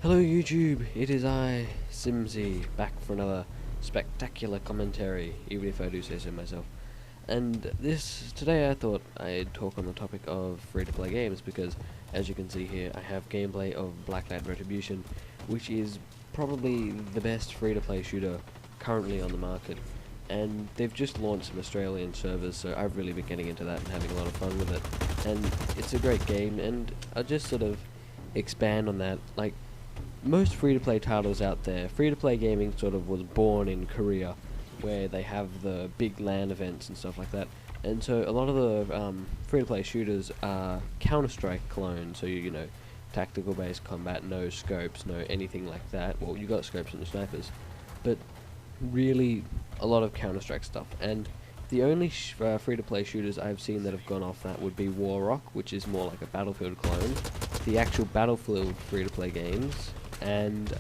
Hello YouTube, it is I, Simsy, back for another spectacular commentary, even if I do say so myself. And today I thought I'd talk on the topic of free-to-play games, because as you can see here, I have gameplay of Blacklight Retribution, which is probably the best free-to-play shooter currently on the market. And they've just launched some Australian servers, so I've really been getting into that and having a lot of fun with it. And it's a great game, and I'll just sort of expand on that. Like, most free-to-play titles out there, free-to-play gaming sort of was born in Korea, where they have the big LAN events and stuff like that. And so a lot of the free-to-play shooters are Counter-Strike clones, so you know, tactical-based combat, no scopes, no anything like that. Well, you got scopes and the snipers, but really a lot of Counter-Strike stuff. And the only free-to-play shooters I've seen that have gone off that would be Warrock, which is more like a Battlefield clone, the actual Battlefield free-to-play games, and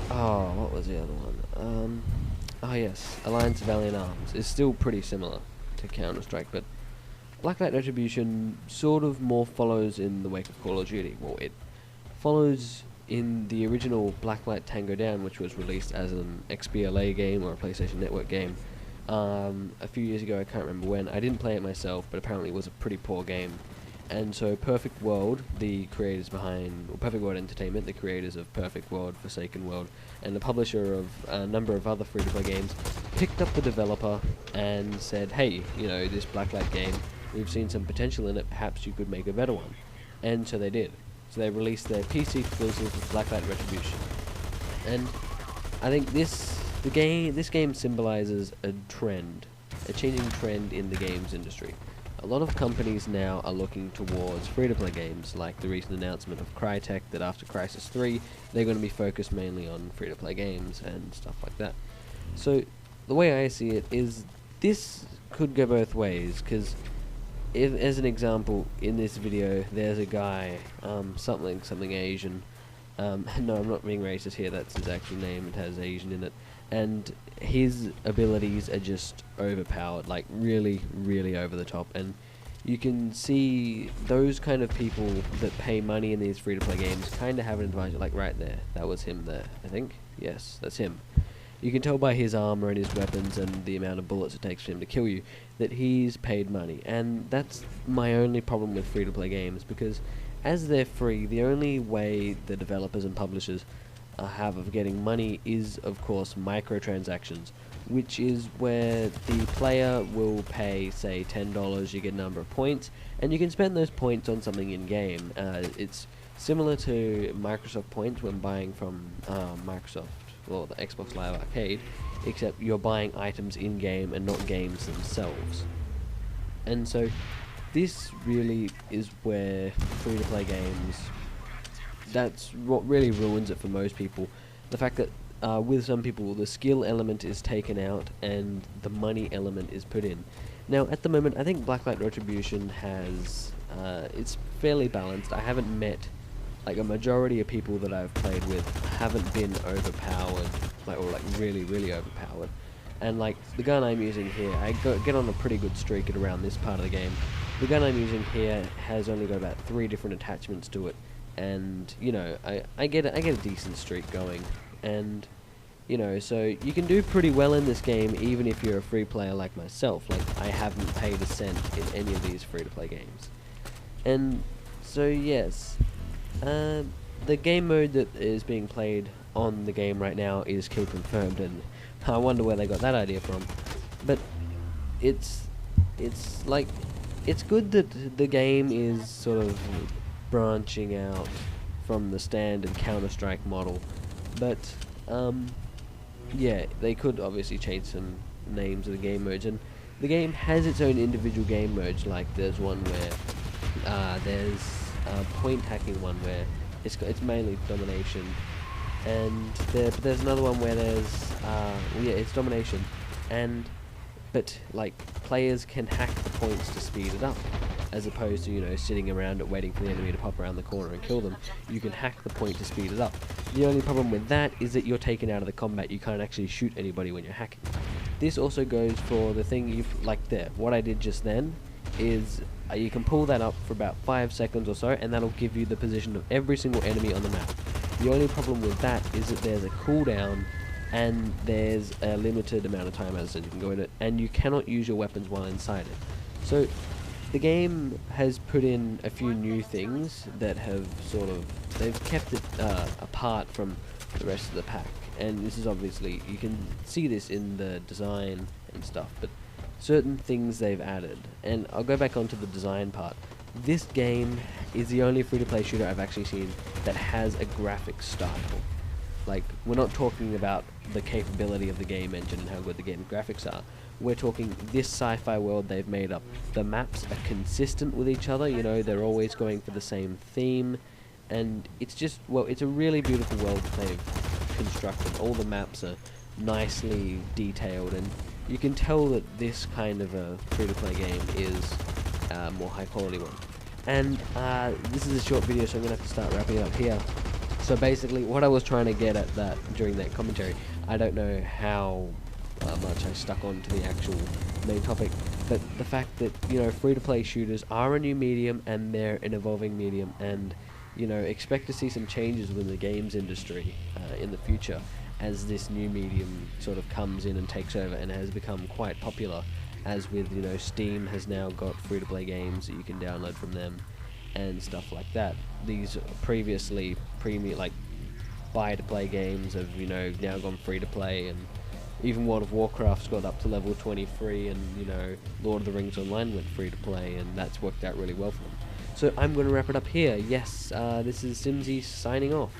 what was the other one? Oh yes, Alliance of Valiant Arms is still pretty similar to Counter-Strike, but Blacklight Retribution sort of more follows in the wake of Call of Duty. Well, it follows in the original Blacklight Tango Down, which was released as an XBLA game or a PlayStation Network game a few years ago. I can't remember when. I didn't play it myself, but apparently it was a pretty poor game. And so Perfect World, the creators behind Perfect World Entertainment, the creators of Perfect World, Forsaken World, and the publisher of a number of other free-to-play games, picked up the developer and said, hey, you know, this Blacklight game, we've seen some potential in it, perhaps you could make a better one. And so they did. So they released their PC exclusive Blacklight Retribution. And I think this game symbolizes a trend, a changing trend in the games industry. A lot of companies now are looking towards free-to-play games, like the recent announcement of Crytek that after Crysis 3, they're going to be focused mainly on free-to-play games and stuff like that. So, the way I see it is, this could go both ways, because as an example, in this video, there's a guy, something Asian, no, I'm not being racist here, that's his actual name, it has Asian in it, and his abilities are just overpowered, like really, really over the top. And you can see those kind of people that pay money in these free-to-play games kind of have an advantage. Like right there, that was him there, I think. Yes, that's him. You can tell by his armor and his weapons and the amount of bullets it takes for him to kill you that he's paid money. And that's my only problem with free-to-play games, because as they're free, the only way the developers and publishers have of getting money is, of course, microtransactions, which is where the player will pay, say, $10, you get a number of points, and you can spend those points on something in-game. It's similar to Microsoft points when buying from Microsoft, or the Xbox Live Arcade, except you're buying items in-game and not games themselves. And so, this really is where free-to-play games, that's what really ruins it for most people. The fact that with some people the skill element is taken out and the money element is put in. Now at the moment I think Blacklight Retribution has, it's fairly balanced. I haven't met, like, a majority of people that I've played with haven't been overpowered, or really, really overpowered. And like the gun I'm using here, I get on a pretty good streak at around this part of the game. The gun I'm using here has only got about 3 different attachments to it. And you know, I get a decent streak going, and you know, so you can do pretty well in this game even if you're a free player like myself. Like, I haven't paid a cent in any of these free-to-play games. And so yes, the game mode that is being played on the game right now is kill confirmed, and I wonder where they got that idea from. But it's like, it's good that the game is sort of branching out from the standard Counter-Strike model, but yeah, they could obviously change some names of the game modes, and the game has its own individual game modes. Like there's one where there's a point hacking one where it's mainly domination, and there's another one where there's yeah, it's domination, but like players can hack the points to speed it up, as opposed to, you know, sitting around and waiting for the enemy to pop around the corner and kill them. You can hack the point to speed it up. The only problem with that is that you're taken out of the combat. You can't actually shoot anybody when you're hacking. This also goes for the thing like there. What I did just then is you can pull that up for about 5 seconds or so, and that'll give you the position of every single enemy on the map. The only problem with that is that there's a cooldown, and there's a limited amount of time, as I said, you can go in it, and you cannot use your weapons while inside it. So the game has put in a few new things that have they've kept it apart from the rest of the pack. And this is obviously, you can see this in the design and stuff, but certain things they've added. And I'll go back onto the design part. This game is the only free-to-play shooter I've actually seen that has a graphic style. Like, we're not talking about the capability of the game engine and how good the game graphics are. We're talking this sci-fi world they've made up. The maps are consistent with each other, you know, they're always going for the same theme. And it's just, well, it's a really beautiful world that they've constructed. All the maps are nicely detailed, and you can tell that this kind of a free-to-play game is a more high-quality one. And this is a short video, so I'm going to have to start wrapping it up here. So basically, what I was trying to get at during that commentary, I don't know how much I stuck on to the actual main topic, but the fact that, you know, free-to-play shooters are a new medium, and they're an evolving medium, and, you know, expect to see some changes within the games industry in the future as this new medium sort of comes in and takes over and has become quite popular, as with, you know, Steam has now got free-to-play games that you can download from them and stuff like that. These previously premium, like, buy-to-play games have, you know, now gone free-to-play, and even World of Warcraft's got up to level 23, and, you know, Lord of the Rings Online went free-to-play, and that's worked out really well for them. So I'm going to wrap it up here. Yes, this is Simsy signing off.